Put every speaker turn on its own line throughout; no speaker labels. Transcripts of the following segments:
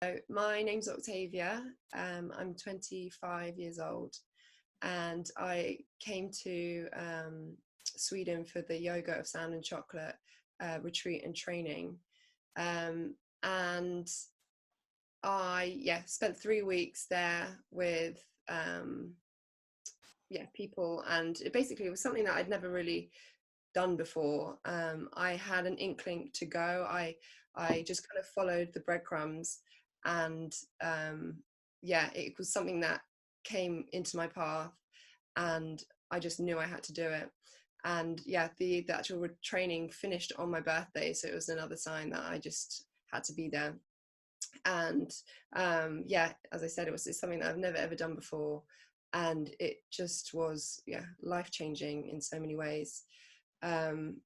So my name's Octavia. I'm 25 years old, and I came to Sweden for the Yoga of Sound and Chocolate retreat and training. And I spent 3 weeks there with people, and it basically was something that I'd never really done before. I had an inkling to go. I just kind of followed the breadcrumbs, and it was something that came into my path, and I just knew I had to do it. And the actual training finished on my birthday, so it was another sign that I just had to be there. And as I said, it's something that I've never ever done before, and it just was life-changing in so many ways. And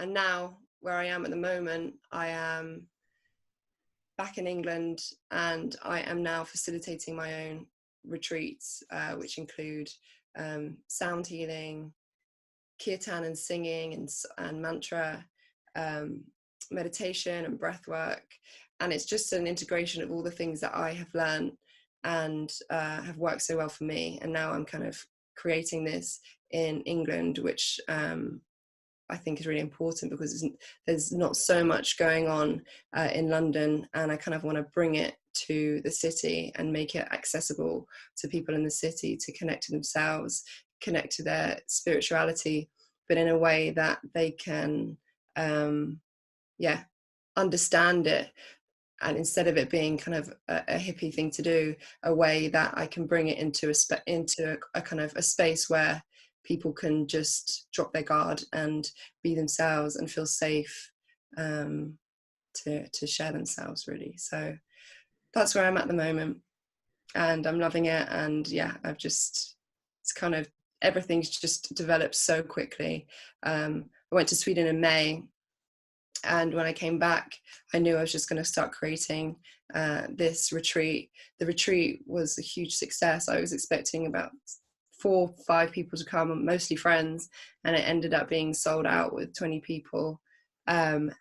now where I am at the moment, I am back in England, and I am now facilitating my own retreats, which include sound healing, kirtan and singing, and mantra, meditation and breath work. And it's just an integration of all the things that I have learned and have worked so well for me. And now I'm kind of creating this in England, which I think is really important, because there's not so much going on in London, and I kind of want to bring it to the city and make it accessible to people in the city to connect to themselves, connect to their spirituality, but in a way that they can understand it. And instead of it being kind of a hippie thing to do, a way that I can bring it into a kind of a space where people can just drop their guard and be themselves and feel safe to share themselves, really. So that's where I'm at the moment, and I'm loving it. And it's kind of, everything's just developed so quickly. I went to Sweden in May, and when I came back, I knew I was just going to start creating this retreat. The retreat was a huge success. I was expecting about 4 or 5 people to come, mostly friends, and it ended up being sold out with 20 people. And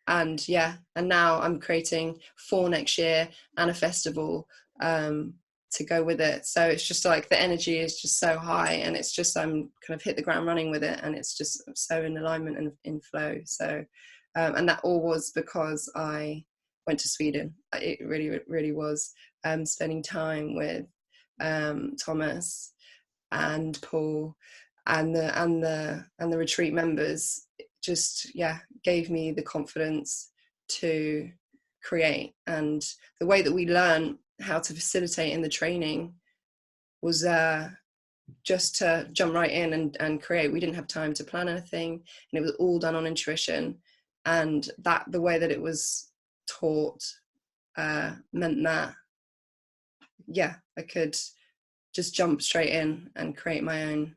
now I'm creating 4 next year and a festival to go with it. So it's just like the energy is just so high, and it's just I'm kind of hit the ground running with it, and it's just so in alignment and in flow. So and that all was because I went to Sweden. It really, really was spending time with Thomas and Paul and the retreat members. Just gave me the confidence to create. And the way that we learn how to facilitate in the training was just to jump right in and create. We didn't have time to plan anything, and it was all done on intuition. And that the way that it was taught meant that I could just jump straight in and create my own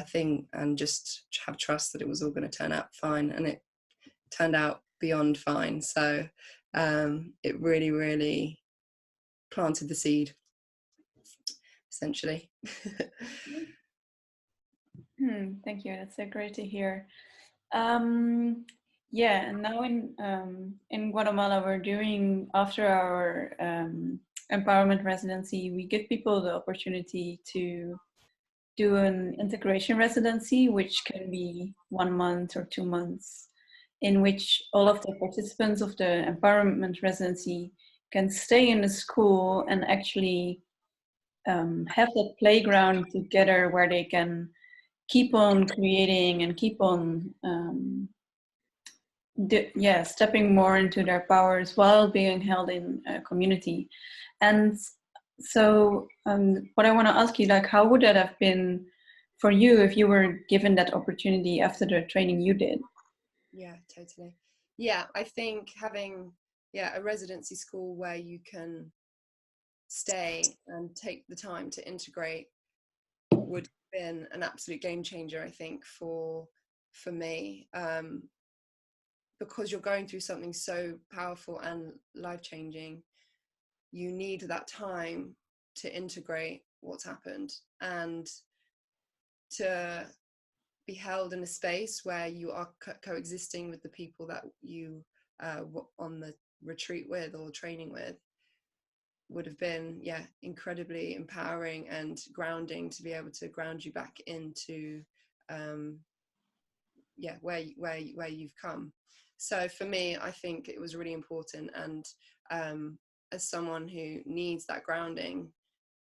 thing, and just have trust that it was all going to turn out fine. And it turned out beyond fine. So it really, really planted the seed, essentially.
Thank you. That's so great to hear. And now in Guatemala, we're doing, after our empowerment residency, we give people the opportunity to do an integration residency, which can be 1 month or 2 months, in which all of the participants of the empowerment residency can stay in the school and actually have that playground together where they can keep on creating and keep on stepping more into their powers while being held in a community. And so what I want to ask you, like, how would that have been for you if you were given that opportunity after the training you did?
Yeah, totally. I think having a residency school where you can stay and take the time to integrate would have been an absolute game changer, I think, for me, because you're going through something so powerful and life-changing. You need that time to integrate what's happened, and to be held in a space where you are coexisting with the people that you on retreat with or training with would have been, yeah, incredibly empowering and grounding, to be able to ground you back into yeah, where you've come. So for me, I think it was really important, and as someone who needs that grounding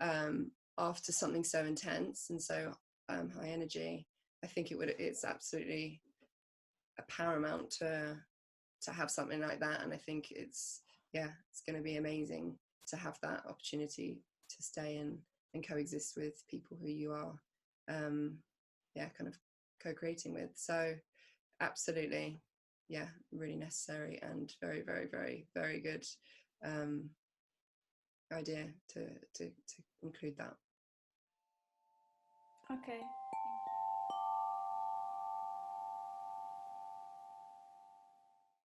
after something so intense and so high energy, I think it's absolutely paramount to have something like that. And I think it's going to be amazing to have that opportunity to stay and coexist with people who you are kind of co-creating with. So absolutely, yeah, really necessary and very, very, very, very good idea to include that.
Okay,